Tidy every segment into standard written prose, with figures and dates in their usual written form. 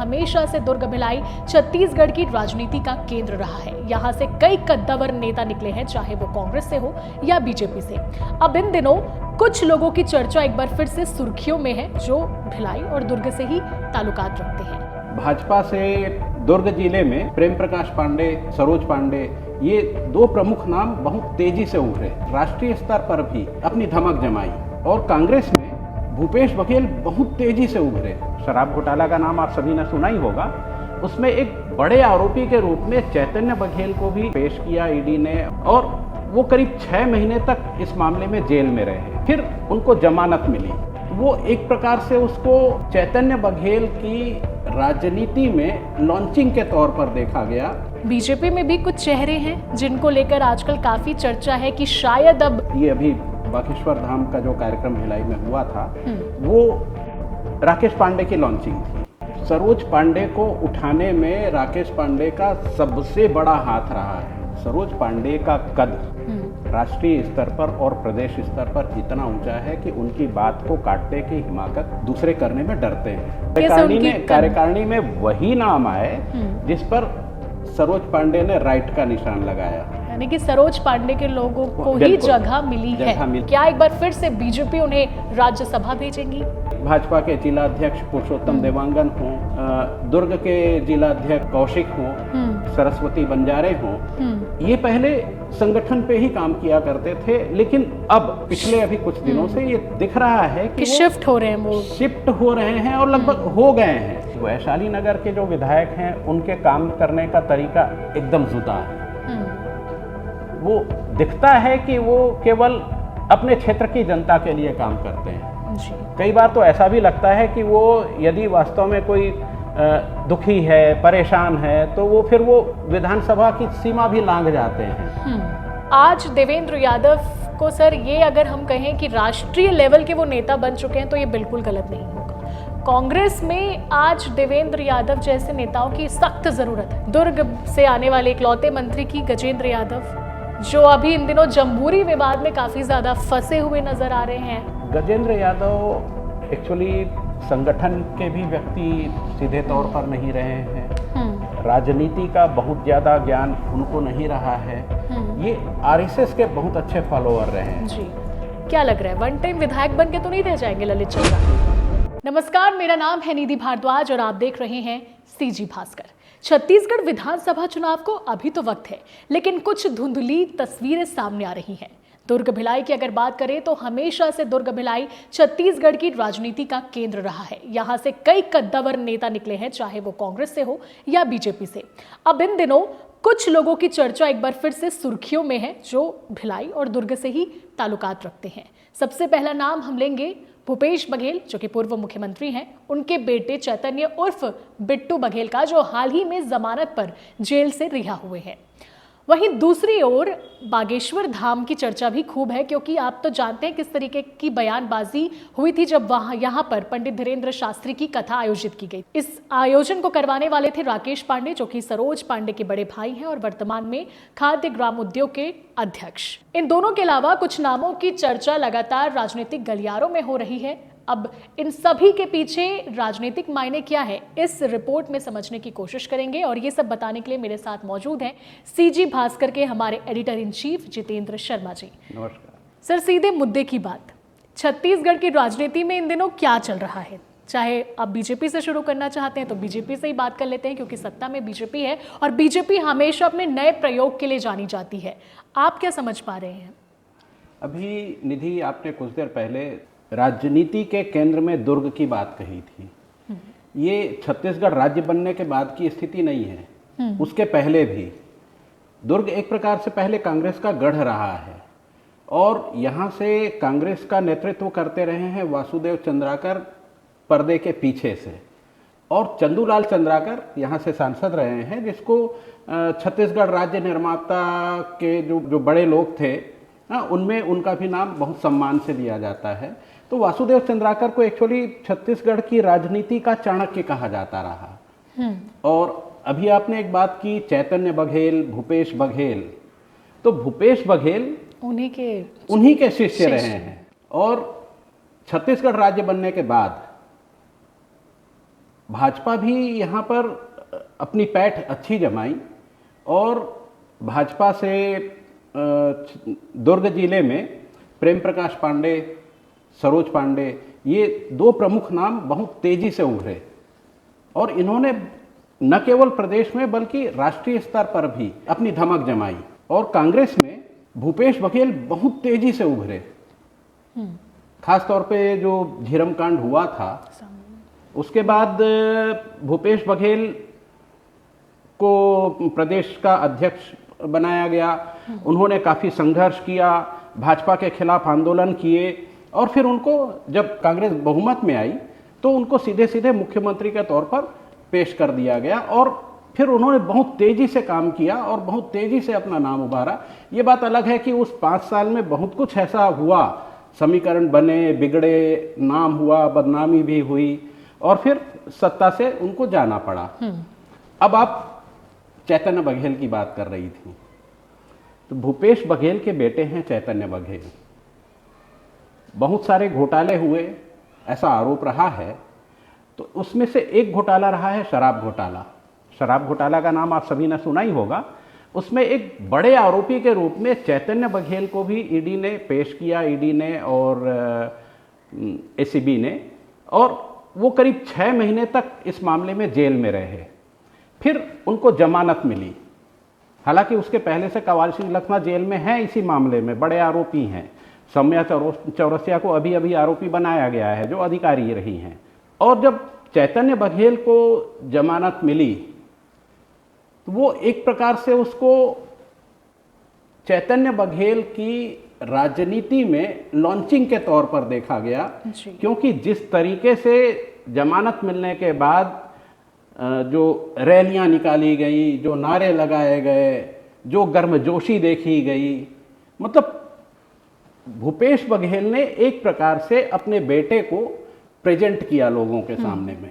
हमेशा से दुर्ग भिलाई छत्तीसगढ़ की राजनीति का केंद्र रहा है। यहाँ से कई कद्दावर नेता निकले हैं, चाहे वो कांग्रेस से हो या बीजेपी से। अब इन दिनों कुछ लोगों की चर्चा एक बार फिर से सुर्खियों में है, जो भिलाई और दुर्ग से ही ताल्लुकात रखते हैं। भाजपा से दुर्ग जिले में प्रेम प्रकाश पांडे, सरोज पांडे, ये दो प्रमुख नाम बहुत तेजी से उभरे, राष्ट्रीय स्तर पर भी अपनी धमक जमाई। और कांग्रेस में भूपेश बघेल बहुत तेजी से उभरे। शराब घोटाला का नाम आप सभी ने सुना ही होगा। उसमें एक बड़े आरोपी के रूप में चैतन्य बघेल को भी पेश किया ईडी ने, और वो करीब 6 महीने तक इस मामले में जेल में रहे। फिर उनको जमानत मिली। वो एक प्रकार से उसको चैतन्य बघेल की राजनीति में लॉन्चिंग के तौर पर देखा गया। बीजेपी में भी कुछ चेहरे हैं जिनको लेकर आजकल काफी चर्चा है कि शायद अब ये अभी बागेश्वर धाम का जो कार्यक्रम भिलाई में हुआ था, वो राकेश पांडे की लॉन्चिंग थी। सरोज पांडे को उठाने में राकेश पांडे का सबसे बड़ा हाथ रहा है। सरोज पांडे का कद राष्ट्रीय स्तर पर और प्रदेश स्तर पर इतना ऊंचा है कि उनकी बात को काटने की हिमाकत दूसरे करने में डरते हैं। कार्यकारिणी में वही नाम आए जिस पर सरोज पांडे ने राइट का निशान लगाया, यानी कि सरोज पांडे के लोगों को ही जगह मिली है। क्या एक बार फिर से बीजेपी उन्हें राज्यसभा भेजेंगी? भाजपा के जिला अध्यक्ष पुरुषोत्तम देवांगन हो, दुर्ग के जिला अध्यक्ष कौशिक हो, सरस्वती बंजारे हो, ये पहले संगठन पे ही काम किया करते थे, लेकिन अब पिछले अभी कुछ दिनों से ये दिख रहा है कि शिफ्ट हो रहे हैं, वो शिफ्ट हो रहे हैं और लगभग हो गए हैं। वैशाली नगर के जो विधायक हैं, उनके काम करने का तरीका एकदम जुदा है। वो दिखता है कि वो केवल अपने क्षेत्र की जनता के लिए काम करते हैं। कई बार तो ऐसा भी लगता है कि वो यदि वास्तव में कोई दुखी है, परेशान है, तो वो फिर वो विधानसभा की सीमा भी लांघ जाते हैं। आज देवेंद्र यादव को सर, ये अगर हम कहें कि राष्ट्रीय लेवल के वो नेता बन चुके हैं, तो ये बिल्कुल गलत नहीं होगा। कांग्रेस में आज देवेंद्र यादव जैसे नेताओं की सख्त जरूरत है। दुर्ग से आने वाले इकलौते मंत्री की गजेंद्र यादव, जो अभी इन दिनों जम्बूरी विवाद में काफी ज्यादा फंसे हुए नजर आ रहे हैं। गजेंद्र यादव एक्चुअली संगठन के भी व्यक्ति सीधे तौर पर नहीं रहे हैं। राजनीति का बहुत ज्यादा ज्ञान उनको नहीं रहा है। ये आरएसएस के बहुत अच्छे फॉलोअर रहे हैं। जी, क्या लग रहा है, वन टाइम विधायक बन के तो नहीं रह जाएंगे ललित चंद्रा? नमस्कार, मेरा नाम है निधि भारद्वाज और आप देख रहे हैं सीजी भास्कर। छत्तीसगढ़ विधानसभा चुनाव को अभी तो वक्त है, लेकिन कुछ धुंधली तस्वीरें सामने आ रही हैं। दुर्ग भिलाई की अगर बात करें तो हमेशा से दुर्ग भिलाई छत्तीसगढ़ की राजनीति का केंद्र रहा है। यहाँ से कई कद्दावर नेता निकले हैं, चाहे वो कांग्रेस से हो या बीजेपी से। अब इन दिनों कुछ लोगों की चर्चा एक बार फिर से सुर्खियों में है, जो भिलाई और दुर्ग से ही ताल्लुकात रखते हैं। सबसे पहला नाम हम लेंगे भूपेश बघेल, जो कि पूर्व मुख्यमंत्री हैं, उनके बेटे चैतन्य उर्फ बिट्टू बघेल का, जो हाल ही में जमानत पर जेल से रिहा हुए हैं। वहीं दूसरी ओर बागेश्वर धाम की चर्चा भी खूब है, क्योंकि आप तो जानते हैं किस तरीके की बयानबाजी हुई थी जब यहाँ पर पंडित धीरेन्द्र शास्त्री की कथा आयोजित की गई। इस आयोजन को करवाने वाले थे राकेश पांडे, जो कि सरोज पांडे के बड़े भाई हैं और वर्तमान में खाद्य ग्राम उद्योग के अध्यक्ष। इन दोनों के अलावा कुछ नामों की चर्चा लगातार राजनीतिक गलियारों में हो रही है। अब इन सभी के पीछे राजनीतिक मायने क्या है, इस रिपोर्ट में समझने की कोशिश करेंगे, और ये सब बताने के लिए मेरे साथ मौजूद हैं सीजी भास्कर के हमारे editor in chief Jitendra Sharma ji. नमस्कार सर, सीधे मुद्दे की बात, छत्तीसगढ़ की राजनीति में इन दिनों क्या चल रहा है? चाहे आप बीजेपी से शुरू करना चाहते हैं तो बीजेपी से ही बात कर लेते हैं, क्योंकि सत्ता में बीजेपी है और बीजेपी हमेशा अपने नए प्रयोग के लिए जानी जाती है। आप क्या समझ पा रहे हैं? अभी निधि, आपने कुछ देर पहले राजनीति के केंद्र में दुर्ग की बात कही थी। ये छत्तीसगढ़ राज्य बनने के बाद की स्थिति नहीं है, उसके पहले भी दुर्ग एक प्रकार से पहले कांग्रेस का गढ़ रहा है, और यहाँ से कांग्रेस का नेतृत्व करते रहे हैं वासुदेव चंद्राकर पर्दे के पीछे से, और चंदूलाल चंद्राकर यहाँ से सांसद रहे हैं, जिसको छत्तीसगढ़ राज्य निर्माता के जो बड़े लोग थे, उनमें उनका भी नाम बहुत सम्मान से लिया जाता है। तो वासुदेव चंद्राकर को एक्चुअली छत्तीसगढ़ की राजनीति का चाणक्य कहा जाता रहा। और अभी आपने एक बात की, चैतन्य बघेल, भूपेश बघेल, तो भूपेश बघेल उन्हीं के शिष्य रहे हैं। और छत्तीसगढ़ राज्य बनने के बाद भाजपा भी यहाँ पर अपनी पैठ अच्छी जमाई और भाजपा से दुर्ग जिले में प्रेम प्रकाश पांडे, सरोज पांडे, ये दो प्रमुख नाम बहुत तेजी से उभरे और इन्होंने न केवल प्रदेश में बल्कि राष्ट्रीय स्तर पर भी अपनी धमक जमाई। और कांग्रेस में भूपेश बघेल बहुत तेजी से उभरे। खास तौर पे जो झीरम कांड हुआ था उसके बाद भूपेश बघेल को प्रदेश का अध्यक्ष बनाया गया। उन्होंने काफ़ी संघर्ष किया, भाजपा के खिलाफ आंदोलन किए और फिर उनको जब कांग्रेस बहुमत में आई तो उनको सीधे सीधे मुख्यमंत्री के तौर पर पेश कर दिया गया और फिर उन्होंने बहुत तेज़ी से काम किया और बहुत तेज़ी से अपना नाम उभारा। ये बात अलग है कि उस 5 साल में बहुत कुछ ऐसा हुआ, समीकरण बने, बिगड़े, नाम हुआ, बदनामी भी हुई और फिर सत्ता से उनको जाना पड़ा। अब आप चैतन्य बघेल की बात कर रही थी, तो भूपेश बघेल के बेटे हैं चैतन्य बघेल। बहुत सारे घोटाले हुए ऐसा आरोप रहा है, तो उसमें से एक घोटाला रहा है शराब घोटाला। शराब घोटाला का नाम आप सभी ने सुना ही होगा। उसमें एक बड़े आरोपी के रूप में चैतन्य बघेल को भी ईडी ने पेश किया, ईडी ने और एसीबी ने, और वो करीब 6 महीने तक इस मामले में जेल में रहे। फिर उनको जमानत मिली। हालांकि उसके पहले से कवाल सिंह लखमा जेल में हैं, इसी मामले में बड़े आरोपी हैं। सौम्या चौरसिया को अभी अभी आरोपी बनाया गया है, जो अधिकारी रही हैं। और जब चैतन्य बघेल को जमानत मिली तो वो एक प्रकार से उसको चैतन्य बघेल की राजनीति में लॉन्चिंग के तौर पर देखा गया, क्योंकि जिस तरीके से जमानत मिलने के बाद जो रैलियां निकाली गई, जो नारे लगाए गए, जो गर्मजोशी देखी गई, मतलब भूपेश बघेल ने एक प्रकार से अपने बेटे को प्रेजेंट किया लोगों के सामने में।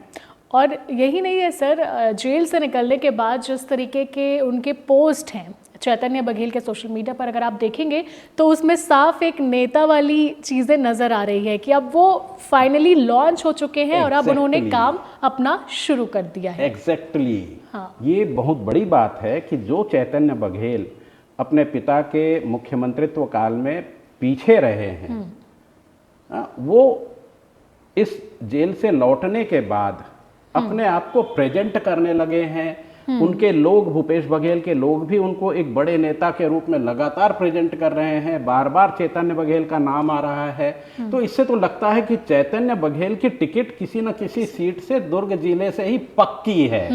और यही नहीं है सर, जेल से निकलने के बाद जिस तरीके के उनके पोस्ट हैं चैतन्य बघेल के सोशल मीडिया पर, अगर आप देखेंगे तो उसमें साफ एक नेता वाली चीज़ें नज़र आ रही है कि अब वो फाइनली लॉन्च हो चुके हैं और अब उन्होंने काम अपना शुरू कर दिया है। एग्जैक्टली। हाँ। ये बहुत बड़ी बात है कि जो चैतन्य बघेल अपने पिता के मुख्यमंत्रित्व काल में पीछे रहे हैं, वो इस जेल से लौटने के बाद अपने आप को प्रेजेंट करने लगे हैं। उनके लोग, भूपेश बघेल के लोग भी उनको एक बड़े नेता के रूप में लगातार प्रेजेंट कर रहे हैं। बार बार चैतन्य बघेल का नाम आ रहा है। तो इससे तो लगता है कि चैतन्य बघेल की टिकट किसी न किसी सीट से दुर्ग जिले से ही पक्की है।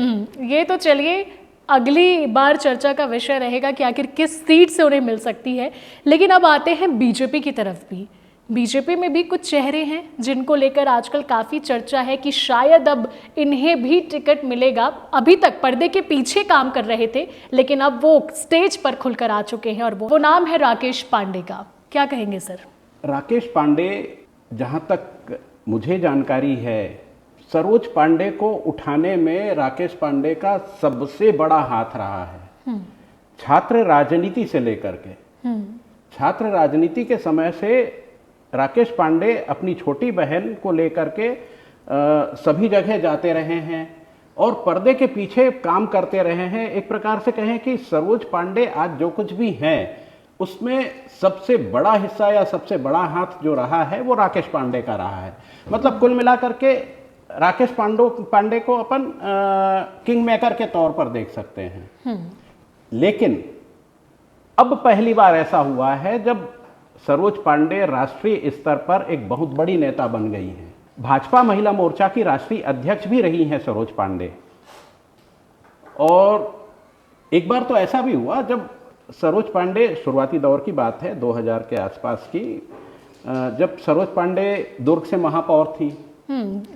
ये तो चलिए अगली बार चर्चा का विषय रहेगा कि आखिर किस सीट से उन्हें मिल सकती है। लेकिन अब आते हैं बीजेपी की तरफ भी। बीजेपी में भी कुछ चेहरे हैं जिनको लेकर आजकल काफ़ी चर्चा है कि शायद अब इन्हें भी टिकट मिलेगा। अभी तक पर्दे के पीछे काम कर रहे थे, लेकिन अब वो स्टेज पर खुलकर आ चुके हैं और वो नाम है राकेश पांडे का। क्या कहेंगे सर? राकेश पांडे, जहाँ तक मुझे जानकारी है, सरोज पांडे को उठाने में राकेश पांडे का सबसे बड़ा हाथ रहा है। छात्र राजनीति से लेकर के, छात्र राजनीति के समय से राकेश पांडे अपनी छोटी बहन को लेकर के सभी जगह जाते रहे हैं और पर्दे के पीछे काम करते रहे हैं। एक प्रकार से कहें कि सरोज पांडे आज जो कुछ भी हैं उसमें सबसे बड़ा हिस्सा या सबसे बड़ा हाथ जो रहा है वो राकेश पांडे का रहा है। मतलब कुल मिलाकर के राकेश पांडे को अपन किंग मेकर के तौर पर देख सकते हैं। लेकिन अब पहली बार ऐसा हुआ है जब सरोज पांडे राष्ट्रीय स्तर पर एक बहुत बड़ी नेता बन गई हैं। भाजपा महिला मोर्चा की राष्ट्रीय अध्यक्ष भी रही हैं सरोज पांडे। और एक बार तो ऐसा भी हुआ जब सरोज पांडे, शुरुआती दौर की बात है 2000 के आसपास की, जब सरोज पांडे दुर्ग से महापौर थी।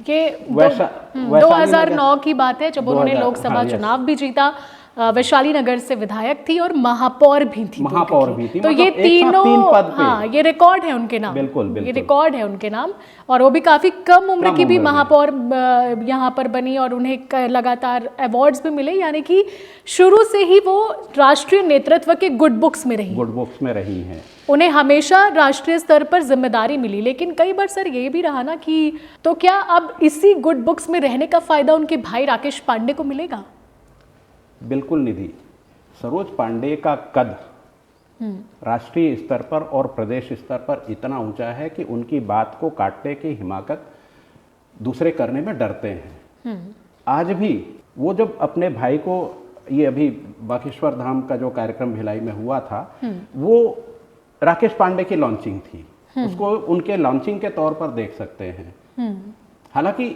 ये 2009 की बात है जब उन्होंने लोकसभा चुनाव भी जीता। वैशाली नगर से विधायक थी और महापौर भी थी। महापौर भी थी, तो मतलब ये एक साथ तीनों, तीन पद पे। हाँ, ये रिकॉर्ड है उनके नाम। बिल्कुल, बिल्कुल। ये रिकॉर्ड है उनके नाम, और वो भी काफी कम उम्र की भी उम्र में। महापौर यहाँ पर बनी, और उन्हें लगातार अवार्ड्स भी मिले, यानी कि शुरू से ही वो राष्ट्रीय नेतृत्व के गुड बुक्स में रही। गुड बुक्स में रही हैं। उन्हें हमेशा राष्ट्रीय स्तर पर जिम्मेदारी मिली, लेकिन कई बार सर ये भी रहा ना कि तो क्या अब इसी गुड बुक्स में रहने का फायदा उनके भाई राकेश पांडे को मिलेगा? बिल्कुल निधि, सरोज पांडे का कद राष्ट्रीय स्तर पर और प्रदेश स्तर पर इतना ऊंचा है कि उनकी बात को काटने की हिमाकत दूसरे करने में डरते हैं। आज भी वो जब अपने भाई को, ये अभी बागेश्वर धाम का जो कार्यक्रम भिलाई में हुआ था, वो राकेश पांडे की लॉन्चिंग थी, उसको उनके लॉन्चिंग के तौर पर देख सकते हैं। हालांकि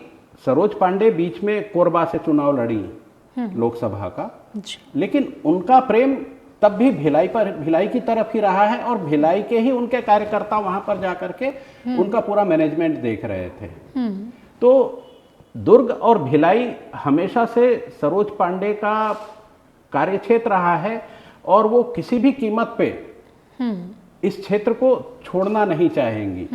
सरोज पांडे बीच में कोरबा से चुनाव लड़ी लोकसभा का, लेकिन उनका प्रेम तब भी भिलाई की तरफ ही रहा है, और भिलाई के ही उनके कार्यकर्ता वहां पर जाकर के उनका पूरा मैनेजमेंट देख रहे थे। तो दुर्ग और भिलाई हमेशा से सरोज पांडे का कार्यक्षेत्र रहा है, और वो किसी भी कीमत पे इस क्षेत्र को छोड़ना नहीं चाहेंगी।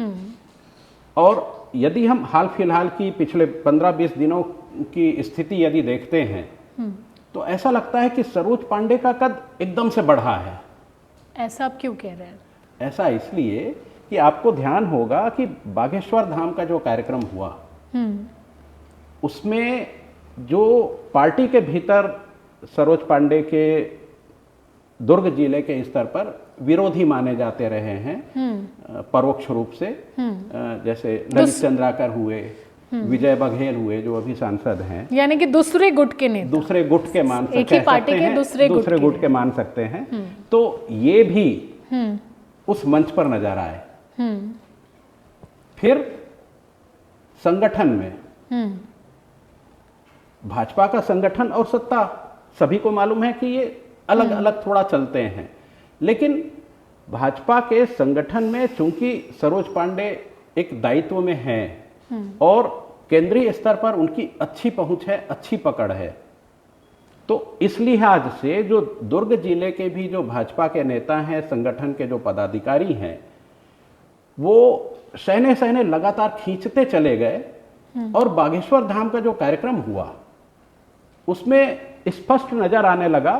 और यदि हम हाल फिलहाल की पिछले 15-20 दिनों की स्थिति यदि देखते हैं, तो ऐसा लगता है कि सरोज पांडे का कद एकदम से बढ़ा है। ऐसा आप क्यों कह रहे हैं? ऐसा इसलिए कि आपको ध्यान होगा कि बागेश्वर धाम का जो कार्यक्रम हुआ, उसमें जो पार्टी के भीतर सरोज पांडे के दुर्ग जिले के स्तर पर विरोधी माने जाते रहे हैं परोक्ष रूप से, जैसे ललित चंद्राकर हुए, विजय बघेल हुए जो अभी सांसद हैं, यानी कि दूसरे गुट के नेता, दूसरे गुट के मान सकते हैं, एक ही पार्टी के दूसरे गुट के मान सकते हैं। तो ये भी उस मंच पर नजर आए। फिर संगठन में भाजपा का संगठन और सत्ता सभी को मालूम है कि ये अलग अलग थोड़ा चलते हैं, लेकिन भाजपा के संगठन में चूंकि सरोज पांडे एक दायित्व में हैं और केंद्रीय स्तर पर उनकी अच्छी पहुंच है, अच्छी पकड़ है, तो इस लिहाज से जो दुर्ग जिले के भी जो भाजपा के नेता हैं, संगठन के जो पदाधिकारी हैं, वो सहने सहने लगातार खींचते चले गए। और बागेश्वर धाम का जो कार्यक्रम हुआ, उसमें स्पष्ट नजर आने लगा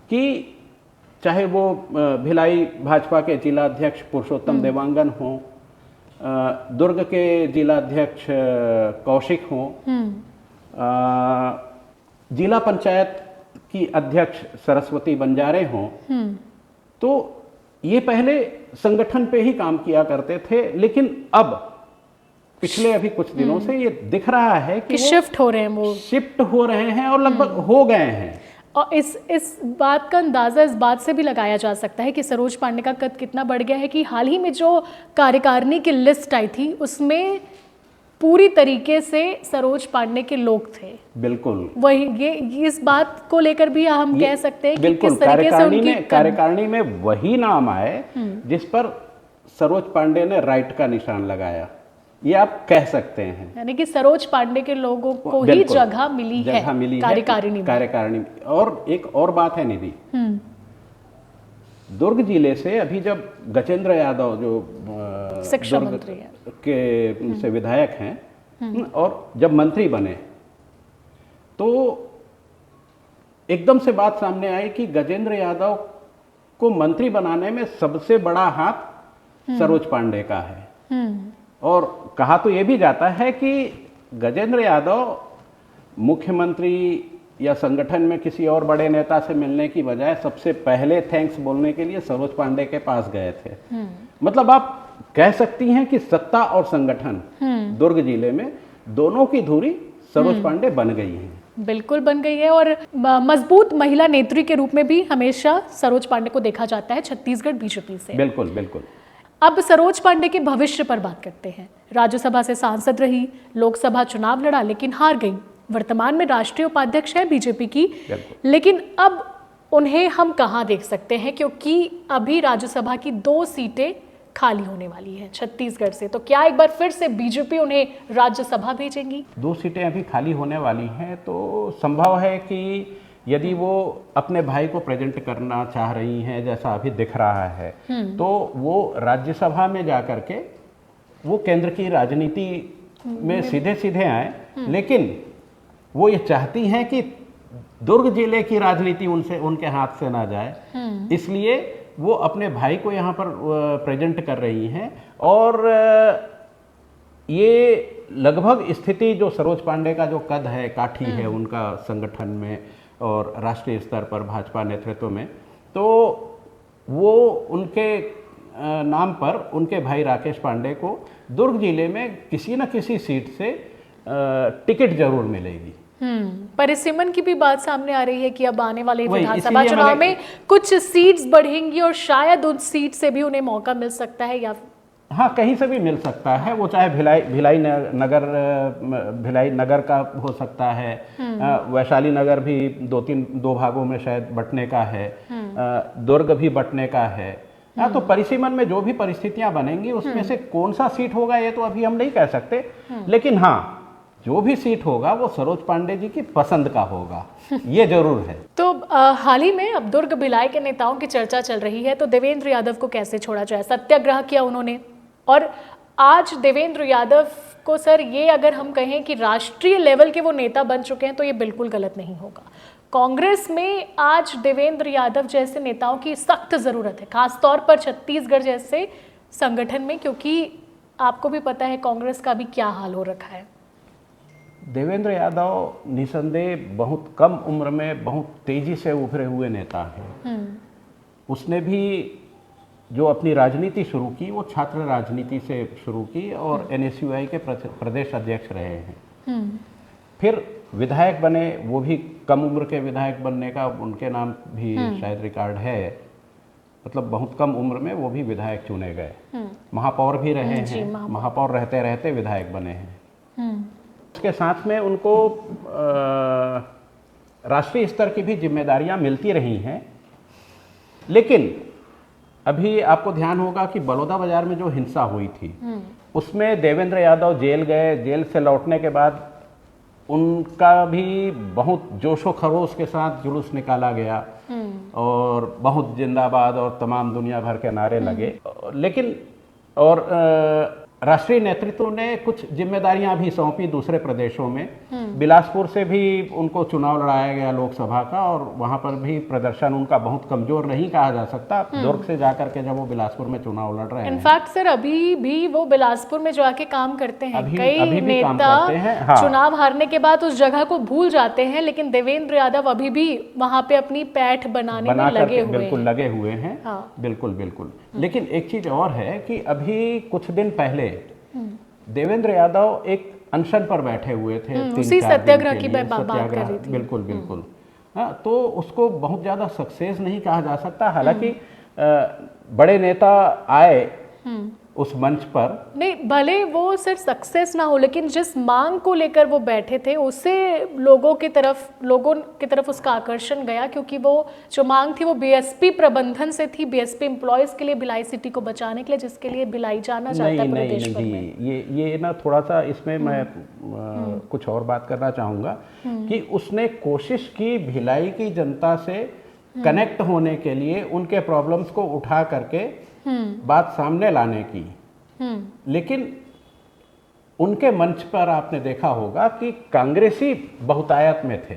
कि चाहे वो भिलाई भाजपा के जिला अध्यक्ष पुरुषोत्तम देवांगन हो, दुर्ग के जिला अध्यक्ष कौशिक हो, जिला पंचायत की अध्यक्ष सरस्वती बंजारे हो, तो ये पहले संगठन पे ही काम किया करते थे, लेकिन अब पिछले अभी कुछ दिनों से ये दिख रहा है कि शिफ्ट हो रहे हैं, वो शिफ्ट हो रहे हैं और लगभग हो गए हैं। और इस बात का अंदाज़ा इस बात से भी लगाया जा सकता है कि सरोज पांडे का कद कितना बढ़ गया है कि हाल ही में जो कार्यकारिणी की लिस्ट आई थी, उसमें पूरी तरीके से सरोज पांडे के लोग थे। बिल्कुल, वही ये इस बात को लेकर भी हम कह सकते हैं कि किस तरीके से उनकी कार्यकारिणी में वही नाम आए जिस पर सरोज पांडे ने राइट का निशान लगाया, ये आप कह सकते हैं। यानी कि सरोज पांडे के लोगों को ही जगह मिली है कार्यकारिणी में। और एक और बात है निधि, दुर्ग जिले से अभी जब गजेंद्र यादव जो शिक्षा मंत्री के से विधायक हैं और जब मंत्री बने, तो एकदम से बात सामने आई कि गजेंद्र यादव को मंत्री बनाने में सबसे बड़ा हाथ सरोज पांडे का है। और कहा तो यह भी जाता है कि गजेंद्र यादव मुख्यमंत्री या संगठन में किसी और बड़े नेता से मिलने की बजाय सबसे पहले थैंक्स बोलने के लिए सरोज पांडे के पास गए थे। मतलब आप कह सकती हैं कि सत्ता और संगठन दुर्ग जिले में दोनों की धुरी सरोज पांडे बन गई है। बिल्कुल बन गई है, और मजबूत महिला नेत्री के रूप में भी हमेशा सरोज पांडे को देखा जाता है छत्तीसगढ़ बीजेपी से। बिल्कुल बिल्कुल। अब सरोज पांडे के भविष्य पर बात करते हैं। राज्यसभा से सांसद रही, लोकसभा चुनाव लड़ा लेकिन हार गई, वर्तमान में राष्ट्रीय उपाध्यक्ष है बीजेपी की, लेकिन अब उन्हें हम कहां देख सकते हैं, क्योंकि अभी राज्यसभा की 2 सीटें खाली होने वाली हैं छत्तीसगढ़ से। तो क्या एक बार फिर से बीजेपी उन्हें राज्यसभा भेजेंगी? 2 सीटें अभी खाली होने वाली हैं, तो संभव है कि यदि वो अपने भाई को प्रेजेंट करना चाह रही हैं जैसा अभी दिख रहा है, तो वो राज्यसभा में जा कर के वो केंद्र की राजनीति में सीधे सीधे आए, लेकिन वो ये चाहती हैं कि दुर्ग जिले की राजनीति उनके हाथ से ना जाए, इसलिए वो अपने भाई को यहाँ पर प्रेजेंट कर रही हैं। और ये लगभग स्थिति जो सरोज पांडे का जो कद है, काठी है उनका संगठन में और राष्ट्रीय स्तर पर भाजपा नेतृत्व में, तो वो उनके नाम पर उनके भाई राकेश पांडे को दुर्ग जिले में किसी न किसी सीट से टिकट जरूर मिलेगी। परिसीमन की भी बात सामने आ रही है कि अब आने वाले विधानसभा चुनाव में कुछ सीट्स बढ़ेंगी और शायद उन सीट से भी उन्हें मौका मिल सकता है, या हाँ कहीं से भी मिल सकता है, वो चाहे भिलाई नगर का हो सकता है, वैशाली नगर भी दो भागों में शायद बंटने का है, दुर्ग भी बंटने का है। तो परिसीमन में जो भी परिस्थितियां बनेंगी उसमें से कौन सा सीट होगा ये तो अभी हम नहीं कह सकते, लेकिन हाँ जो भी सीट होगा वो सरोज पांडे जी की पसंद का होगा, ये जरूर है। तो हाल ही में अब दुर्ग भिलाई के नेताओं की चर्चा चल रही है, तो देवेंद्र यादव को कैसे छोड़ा जाए? सत्याग्रह किया उन्होंने, और आज देवेंद्र यादव को सर ये अगर हम कहें कि राष्ट्रीय लेवल के वो नेता बन चुके हैं तो ये बिल्कुल गलत नहीं होगा। कांग्रेस में आज देवेंद्र यादव जैसे नेताओं की सख्त ज़रूरत है, खासतौर पर छत्तीसगढ़ जैसे संगठन में, क्योंकि आपको भी पता है कांग्रेस का भी क्या हाल हो रखा है। देवेंद्र यादव निसंदेह बहुत कम उम्र में बहुत तेजी से उभरे हुए नेता हैं। उसने भी जो अपनी राजनीति शुरू की वो छात्र राजनीति से शुरू की और NSUI के प्रदेश अध्यक्ष रहे हैं। फिर विधायक बने, वो भी कम उम्र के विधायक बनने का उनके नाम भी शायद रिकॉर्ड है, मतलब बहुत कम उम्र में वो भी विधायक चुने गए। महापौर भी रहे हैं, महापौर रहते रहते विधायक बने हैं। उसके साथ में उनको राष्ट्रीय स्तर की भी जिम्मेदारियां मिलती रही हैं, लेकिन अभी आपको ध्यान होगा कि बलौदा बाजार में जो हिंसा हुई थी उसमें देवेंद्र यादव जेल गए। जेल से लौटने के बाद उनका भी बहुत जोशो खरोश के साथ जुलूस निकाला गया और बहुत जिंदाबाद और तमाम दुनिया भर के नारे लगे, लेकिन और राष्ट्रीय नेतृत्व ने कुछ जिम्मेदारियां भी सौंपी दूसरे प्रदेशों में। बिलासपुर से भी उनको चुनाव लड़ाया गया लोकसभा का, और वहां पर भी प्रदर्शन उनका बहुत कमजोर नहीं कहा जा सकता। दुर्ग से जाकर के जब वो बिलासपुर में चुनाव लड़ रहे हैं, इनफैक्ट सर अभी भी वो बिलासपुर में जाके काम करते हैं। कई नेता हाँ। चुनाव हारने के बाद उस जगह को भूल जाते हैं, लेकिन देवेंद्र यादव अभी भी वहां पे अपनी पैठ बनाने में लगे हुए बिल्कुल लगे हुए हैं। हाँ। बिल्कुल बिल्कुल। लेकिन एक चीज और है कि अभी कुछ दिन पहले देवेंद्र यादव एक अनशन पर बैठे हुए थे, उसी सत्याग्रह की बात कर रही थी। बिल्कुल बिल्कुल। हाँ, तो उसको बहुत ज्यादा सक्सेस नहीं कहा जा सकता। हालांकि बड़े नेता आए उस मंच पर, नहीं भले वो सर सक्सेस ना हो, लेकिन जिस मांग को लेकर वो बैठे थे उससे लोगों की तरफ उसका आकर्षण गया, क्योंकि वो जो मांग थी वो BSP प्रबंधन से थी, BSP एम्प्लॉयज के लिए, भिलाई सिटी को बचाने के लिए, जिसके लिए भिलाई जाना चाहता है पूरे देश भर में। ये ना थोड़ा सा इसमें मैं कुछ और बात करना चाहूँगा कि उसने कोशिश की भिलाई की जनता से कनेक्ट होने के लिए, उनके प्रॉब्लम्स को उठा करके बात सामने लाने की, लेकिन उनके मंच पर आपने देखा होगा कि कांग्रेसी बहुतायत में थे,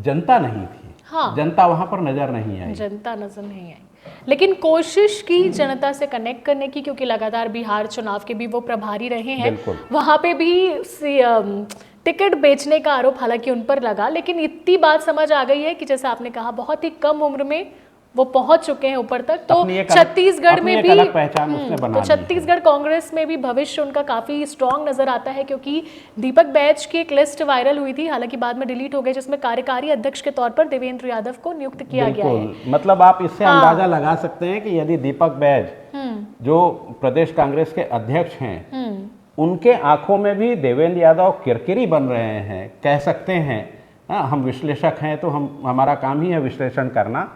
जनता नहीं थी। हाँ। जनता वहां पर नजर नहीं आई, जनता नजर नहीं आई, लेकिन कोशिश की जनता से कनेक्ट करने की, क्योंकि लगातार बिहार चुनाव के भी वो प्रभारी रहे हैं। वहां पे भी टिकट बेचने का आरोप हालांकि उन पर लगा, लेकिन इतनी बात समझ आ गई है कि जैसे आपने कहा बहुत ही कम उम्र में वो पहुंच चुके हैं ऊपर तक। तो छत्तीसगढ़ में भी पहचान उसने बना तो छत्तीसगढ़ कांग्रेस में भी भविष्य उनका काफी स्ट्रांग नजर आता है, क्योंकि दीपक बैज की एक लिस्ट वायरल हुई थी, हालांकि बाद में डिलीट हो गई, जिसमें कार्यकारी अध्यक्ष के तौर पर देवेंद्र यादव को नियुक्त किया गया है। मतलब आप इससे अंदाजा लगा सकते हैं कि यदि दीपक बैज जो प्रदेश कांग्रेस के अध्यक्ष हैं, उनके आंखों में भी देवेंद्र यादव किरकिरी बन रहे हैं, कह सकते हैं। हम विश्लेषक हैं तो हमारा काम ही है विश्लेषण करना।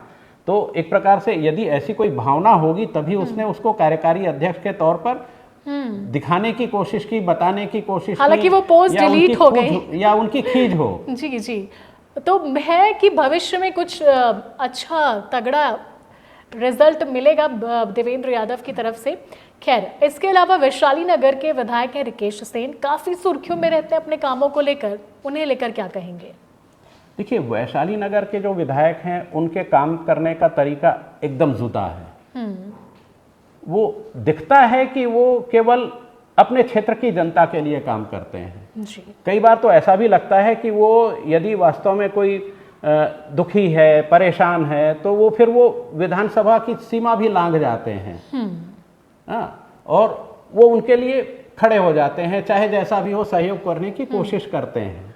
तो एक प्रकार से यदि ऐसी कोई भावना होगी तभी उसने उसको कार्यकारी अध्यक्ष के तौर पर दिखाने की कोशिश की, बताने की कोशिश की। हालांकि वो पोस्ट डिलीट हो गई या उनकी खींच हो। जी जी। तो है कि भविष्य में कुछ अच्छा तगड़ा रिजल्ट मिलेगा देवेंद्र यादव की तरफ से। खैर, इसके अलावा वैशाली नगर के विधायक हैं रिकेश सेन, काफी सुर्खियों में रहते हैं अपने कामों को लेकर, उन्हें लेकर क्या कहेंगे? देखिए, वैशाली नगर के जो विधायक हैं उनके काम करने का तरीका एकदम जुदा है। वो दिखता है कि वो केवल अपने क्षेत्र की जनता के लिए काम करते हैं जी। कई बार तो ऐसा भी लगता है कि वो यदि वास्तव में कोई दुखी है, परेशान है, तो वो फिर वो विधानसभा की सीमा भी लांघ जाते हैं। और वो उनके लिए खड़े हो जाते हैं, चाहे जैसा भी हो सहयोग करने की कोशिश करते हैं।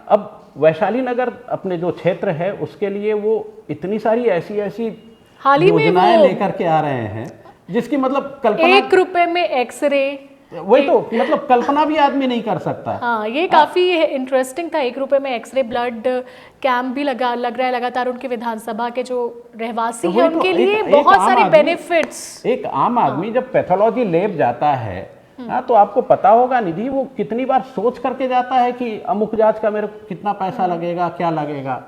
अब वैशाली नगर अपने जो क्षेत्र है उसके लिए वो इतनी सारी ऐसी हाल ही में योजनाएं लेकर के आ रहे हैं जिसकी मतलब कल्पना, 1 रुपए में एक्सरे, वही तो मतलब कल्पना भी आदमी नहीं कर सकता। हाँ, ये काफी इंटरेस्टिंग था। 1 रुपए में एक्सरे ब्लड कैंप भी लग रहा है लगातार। उनके विधानसभा के जो रहवासी हैं उनके लिए बहुत सारे बेनिफिट्स। एक आम आदमी जब पैथोलॉजी लैब जाता है, तो आपको पता होगा निधि, वो कितनी बार सोच करके जाता है कि अमुक जांच का मेरे को कितना पैसा लगेगा, क्या लगेगा।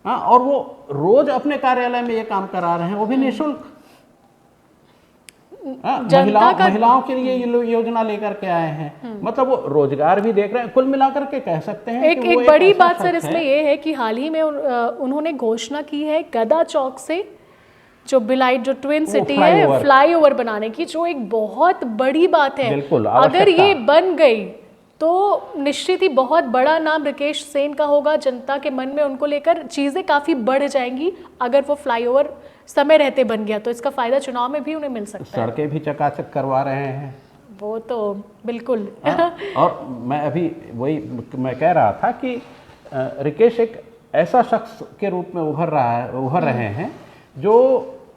और वो रोज अपने कार्यालय में ये काम करा रहे हैं, वो भी निःशुल्क। महिलाओं के लिए ये योजना लेकर के आए हैं। मतलब वो रोजगार भी देख रहे हैं। कुल मिलाकर के कह सकते हैं एक बड़ी बात सर इसमें ये है कि हाल ही में उन्होंने घोषणा की है गदा चौक से जो बिलाइट, जो ट्विन सिटी है, फ्लाईओवर बनाने की, जो एक बहुत बड़ी बात है। अगर ये बन गई तो निश्चित ही बहुत बड़ा नाम रिकेश सेन का होगा। जनता के मन में उनको लेकर चीजें काफी बढ़ जाएंगी। अगर वो फ्लाईओवर समय रहते बन गया तो इसका फायदा चुनाव में भी उन्हें मिल सकता है। सड़कें भी चकाचक करवा रहे हैं वो तो बिल्कुल। और मैं अभी वही मैं कह रहा था कि रिकेश एक ऐसा शख्स के रूप में उभर रहे हैं जो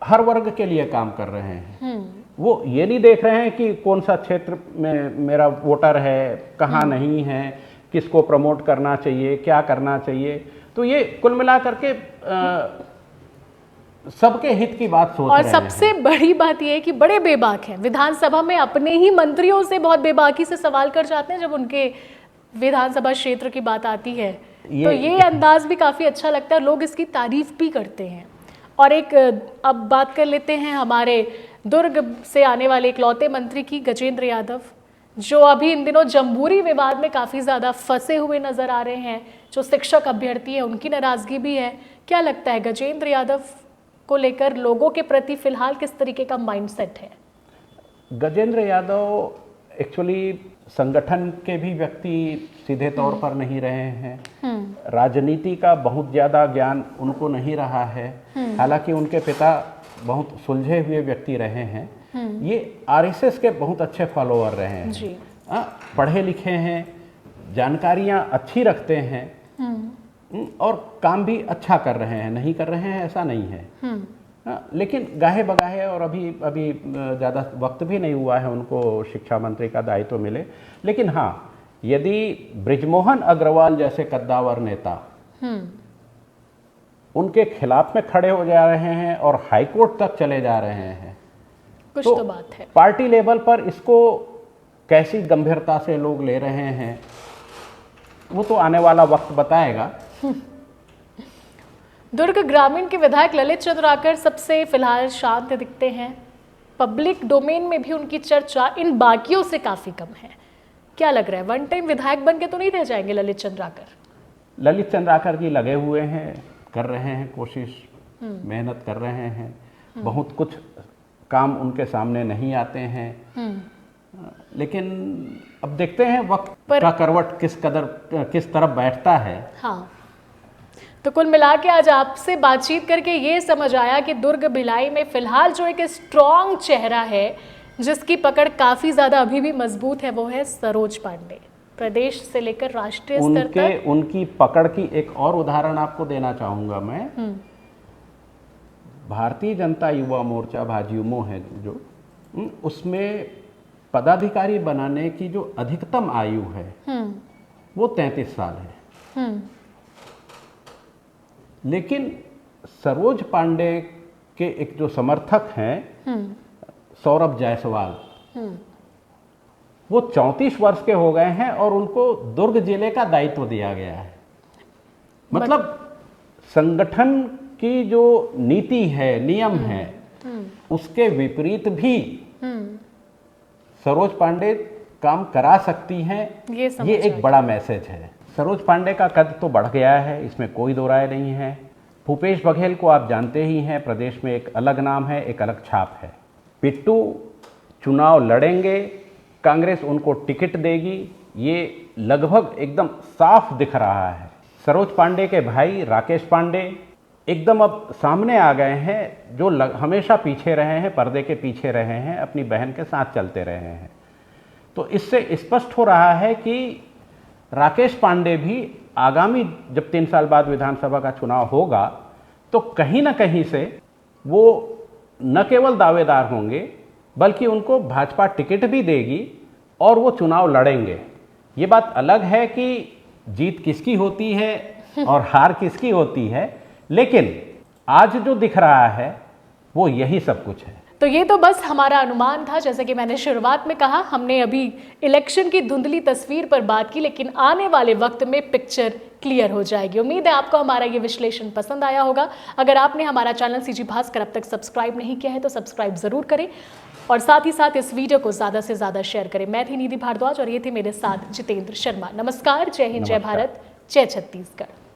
हर वर्ग के लिए काम कर रहे हैं। वो ये नहीं देख रहे हैं कि कौन सा क्षेत्र में मेरा वोटर है, कहाँ नहीं है, किसको प्रमोट करना चाहिए, क्या करना चाहिए। तो ये कुल मिला करके सबके हित की बात सोच रहे हैं। और सबसे बड़ी बात यह है कि बड़े बेबाक हैं। विधानसभा में अपने ही मंत्रियों से बहुत बेबाकी से सवाल कर जाते हैं जब उनके विधानसभा क्षेत्र की बात आती है। तो ये अंदाज भी काफी अच्छा लगता है, लोग इसकी तारीफ भी करते हैं। और एक अब बात कर लेते हैं हमारे दुर्ग से आने वाले इकलौते मंत्री की, गजेंद्र यादव, जो अभी इन दिनों जम्बूरी विवाद में काफ़ी ज़्यादा फंसे हुए नज़र आ रहे हैं। जो शिक्षक अभ्यर्थी है उनकी नाराज़गी भी है। क्या लगता है गजेंद्र यादव को लेकर लोगों के प्रति फिलहाल किस तरीके का माइंडसेट है? गजेंद्र यादव एक्चुअली संगठन के भी व्यक्ति सीधे तौर पर नहीं रहे हैं। राजनीति का बहुत ज़्यादा ज्ञान उनको नहीं रहा है। हालांकि उनके पिता बहुत सुलझे हुए व्यक्ति रहे हैं। ये आरएसएस के बहुत अच्छे फॉलोअर रहे हैं जी। पढ़े लिखे हैं, जानकारियां अच्छी रखते हैं और काम भी अच्छा कर रहे हैं। नहीं कर रहे हैं ऐसा नहीं है। लेकिन गाहे बगाहे और अभी ज़्यादा वक्त भी नहीं हुआ है उनको शिक्षा मंत्री का दायित्व मिले। लेकिन हाँ, यदि बृजमोहन अग्रवाल जैसे कद्दावर नेता उनके खिलाफ में खड़े हो जा रहे हैं और हाईकोर्ट तक चले जा रहे हैं, कुछ तो बात है। पार्टी लेवल पर इसको कैसी गंभीरता से लोग ले रहे हैं वो तो आने वाला वक्त बताएगा। दुर्ग ग्रामीण के विधायक ललित चंद्राकर सबसे फिलहाल शांत दिखते हैं। पब्लिक डोमेन में भी उनकी चर्चा इन बाकियों से काफी कम है। क्या लग रहा है, वन टाइम विधायक बन के तो नहीं रह जाएंगे ललित चंद्राकर? ललित चंद्राकर जी लगे हुए हैं, कर रहे हैं कोशिश, मेहनत कर रहे हैं। बहुत कुछ काम उनके सामने नहीं आते हैं। लेकिन अब देखते हैं वक्त का करवट किस तरफ बैठता है। हाँ, तो कुल मिला के आज आपसे बातचीत करके ये समझ आया कि दुर्ग भिलाई में फिलहाल जो एक स्ट्रॉन्ग चेहरा है जिसकी पकड़ काफी ज्यादा अभी भी मजबूत है, वो है सरोज पांडे। प्रदेश से लेकर राष्ट्रीय स्तर तक उनकी पकड़ की एक और उदाहरण आपको देना चाहूंगा मैं। भारतीय जनता युवा मोर्चा भाजयुमो है जो, उसमें पदाधिकारी बनाने की जो अधिकतम आयु है वो 33 साल है। लेकिन सरोज पांडे के एक जो समर्थक हैं सौरभ जायसवाल, वो 34 वर्ष के हो गए हैं और उनको दुर्ग जिले का दायित्व दिया गया है। मतलब संगठन की जो नीति है, नियम है, उसके विपरीत भी सरोज पांडे काम करा सकती हैं। ये एक बड़ा मैसेज है। सरोज पांडे का कद तो बढ़ गया है, इसमें कोई दो राय नहीं है। भूपेश बघेल को आप जानते ही हैं, प्रदेश में एक अलग नाम है, एक अलग छाप है। पिट्टू चुनाव लड़ेंगे, कांग्रेस उनको टिकट देगी, ये लगभग एकदम साफ दिख रहा है। सरोज पांडे के भाई राकेश पांडे एकदम अब सामने आ गए हैं, जो हमेशा पीछे रहे हैं, पर्दे के पीछे रहे हैं, अपनी बहन के साथ चलते रहे हैं। तो इससे स्पष्ट हो रहा है कि राकेश पांडे भी आगामी जब 3 साल बाद विधानसभा का चुनाव होगा तो कहीं ना कहीं से वो न केवल दावेदार होंगे बल्कि उनको भाजपा टिकट भी देगी और वो चुनाव लड़ेंगे। ये बात अलग है कि जीत किसकी होती है और हार किसकी होती है, लेकिन आज जो दिख रहा है वो यही सब कुछ है। तो ये तो बस हमारा अनुमान था, जैसे कि मैंने शुरुआत में कहा, हमने अभी इलेक्शन की धुंधली तस्वीर पर बात की, लेकिन आने वाले वक्त में पिक्चर क्लियर हो जाएगी। उम्मीद है आपको हमारा ये विश्लेषण पसंद आया होगा। अगर आपने हमारा चैनल सीजी भास्कर अब तक सब्सक्राइब नहीं किया है तो सब्सक्राइब जरूर करें और साथ ही साथ इस वीडियो को ज़्यादा से ज़्यादा शेयर करें। मैं थी निधि भारद्वाज और ये थे मेरे साथ जितेंद्र शर्मा। नमस्कार, जय हिंद, जय भारत, जय छत्तीसगढ़।